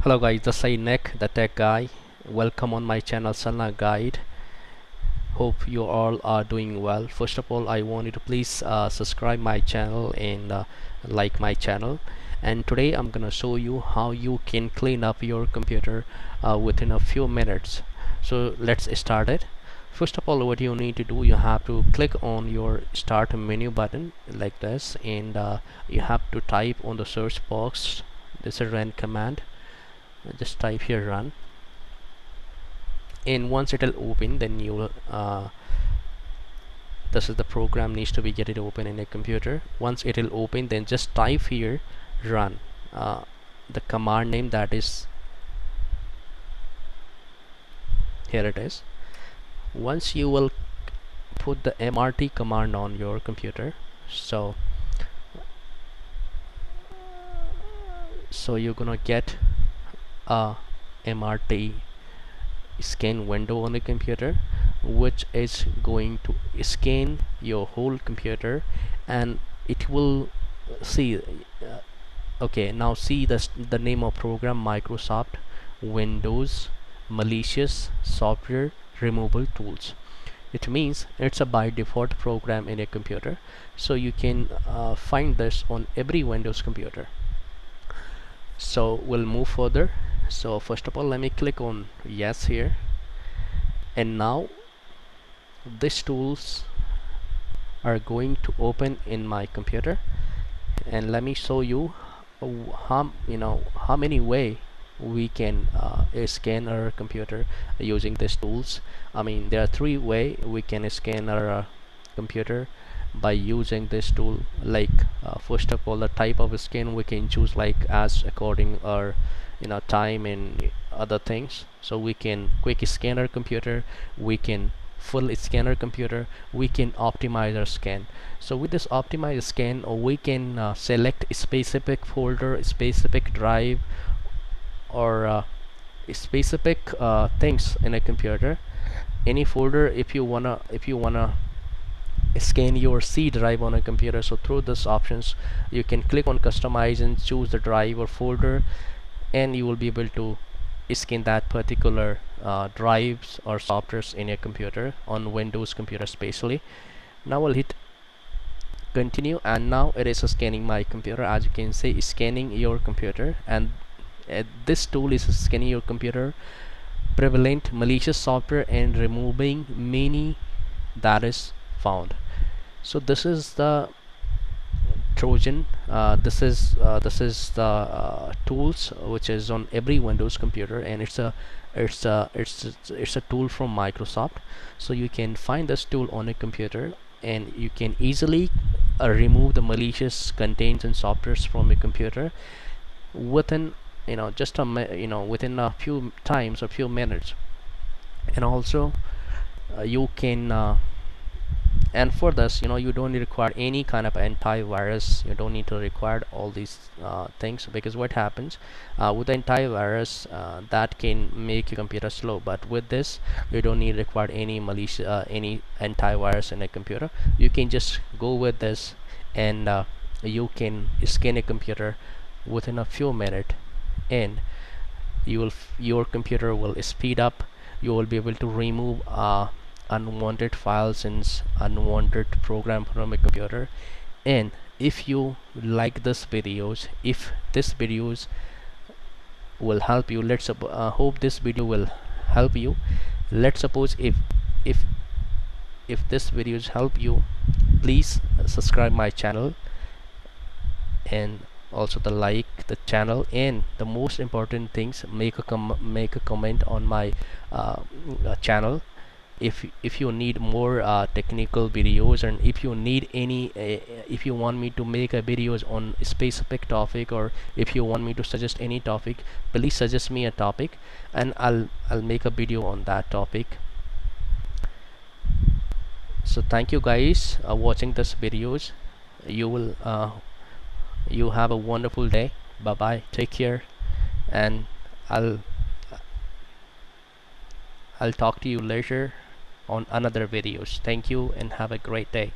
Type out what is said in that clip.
Hello guys, this is Nick, the tech guy. Welcome on my channel Salna Guide. Hope you all are doing well. First of all, I want you to please subscribe my channel and like my channel. And today I'm gonna show you how you can clean up your computer within a few minutes. So let's start it. First of all, what you need to do, you have to click on your start menu button like this, and you have to type on the search box. This is run command. Just type here run, and once it will open, then you will this is the program needs to be get it open in a computer. Once it will open, then just type here run, the command name, that is here it is. Once you will put the mrt command on your computer, so you're gonna get a mrt scan window on the computer, which is going to scan your whole computer, and it will see okay, now see the name of program: Microsoft Windows Malicious Software Removal Tools. It means it's a by default program in a computer, so you can find this on every Windows computer. So we'll move further. So first of all, let me click on yes here, and now these tools are going to open in my computer, and let me show you how many way we can scan our computer using these tools. I mean, there are three way we can scan our computer by using this tool. Like first of all, the type of scan we can choose, like as according our time and other things. So we can quick scan our computer, we can full scan our computer, we can optimize our scan. So with this optimize scan, we can select a specific folder, a specific drive, or specific things in a computer, any folder. If you wanna scan your C drive on a computer, so through this options you can click on customize and choose the drive or folder, and you will be able to scan that particular drives or softwares in your computer, on Windows computer especially. Now I'll hit continue, and now it is scanning my computer. As you can see, scanning your computer, and this tool is scanning your computer, prevalent malicious software and removing many that is found. So this is the Trojan. This is the tools which is on every Windows computer, and it's a tool from Microsoft. So you can find this tool on a computer, and you can easily remove the malicious contents and softwares from a computer within just within a few times or few minutes. And also you can and for this, you don't require any kind of antivirus. You don't need to require all these things, because what happens with antivirus, that can make your computer slow. But with this, you don't need require any any antivirus in a computer. You can just go with this, and you can scan a computer within a few minutes, and your computer will speed up. You will be able to remove unwanted files and unwanted program from a computer. And if you like this videos, if this videos will help you, let's hope this video will help you. Let's suppose if if this videos help you, please subscribe my channel, and also the channel, and the most important things, make a comment on my channel. If you need more technical videos, and if you need any if you want me to make a videos on a specific topic, or if you want me to suggest any topic, please suggest me a topic, and I'll make a video on that topic. So thank you guys watching this videos. You have a wonderful day. Bye bye, take care, and I'll talk to you later on another videos. Thank you and have a great day.